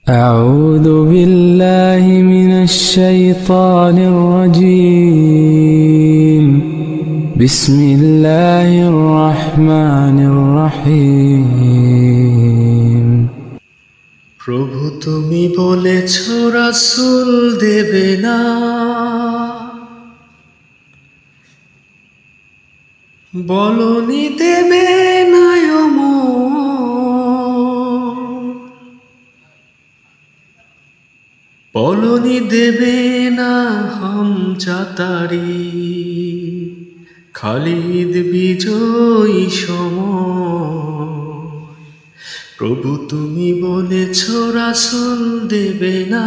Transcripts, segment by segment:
أعوذ بالله من الشيطان الرجيم بسم الله الرحمن الرحيم প্রভু তুমি বলেছ রাসূল দেবে না, বলনি দেবে না বলনি দেবে না হামজাতারি, খালিদ বিজয়ী সময়। প্রভু তুমি বলেছ রাসূল দেবে না,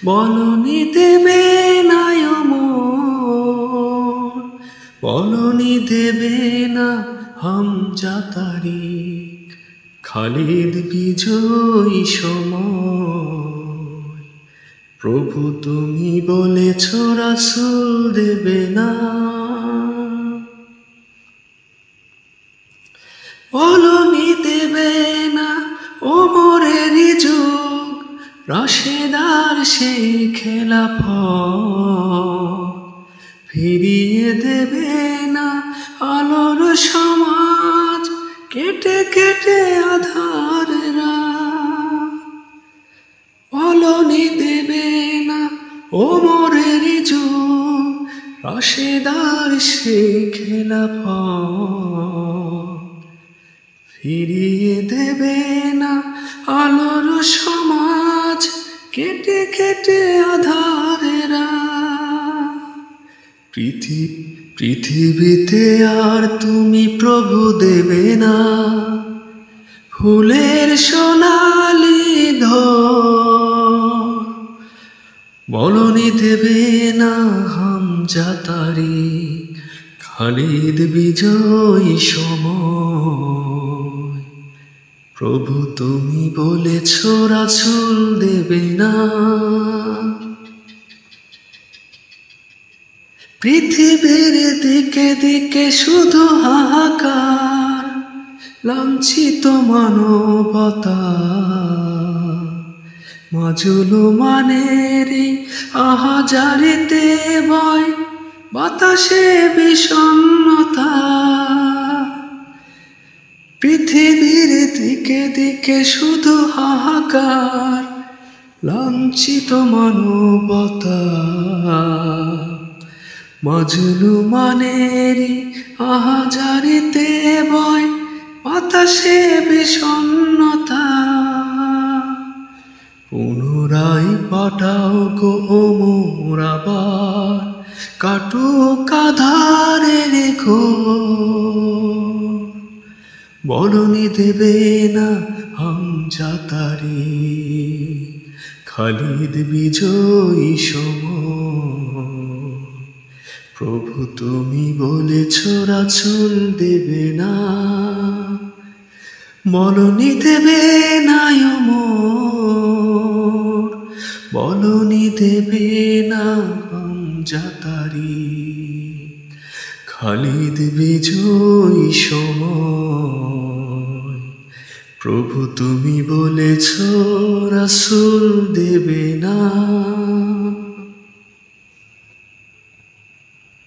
বলনি দেবে না বলনি দেবে না হামজাতারি, খালিদ বিজয়ী সময়। প্রভু তুমি বলেছ রাসূল দেবে না, বলনি দেবে না ওমরের যুগ, রাশেদার সেই খেলাফত, ফিরিয়ে দেবে না আলোর সমাজ, কেটে কেটে আঁধারের রাত। বলনি দেবে না ওমরের যুগ, রাশেদার সেই খেলাফত, ফিরিয়ে দেবে না আলোর সমাজ, কেটে কেটে আঁধারের রাত। পৃথিবীতে আর তুমি প্রভু দেবে না ফুলের সোনালি ধর, বলনি দেবে না হামজাতারি, খালিদ বিজয়ী সময়। প্রভু তুমি বলেছ রাসূল দেবে না, পৃথিবীর দিকে দিকে শুধু হাহাকার, লাঞ্ছিত মানবতা, মাজলুমানের আহাজারিতে বয় বাতাসে বিষণ্ণতা। পৃথিবীর দিকে দিকে শুধু হাহাকার, লাঞ্ছিত মানবতা, মাজলুমানের আহাজারিতে বয় বাতাসে বিষণ্ণতা। পুনরায় পাঠাও গো ওমর আবার, কাটুক আঁধারের ঘোর, বলনি দেবে না হামজাতারি, খালিদ বিজয়ী সময়। প্রভু তুমি বলেছ রাসূল দেবে না, বলনি দেবে না বলনি দেবে না হামজাতারি, খালিদ বিজয়ী সময়। প্রভু তুমি বলেছ রাসূল দেবে না।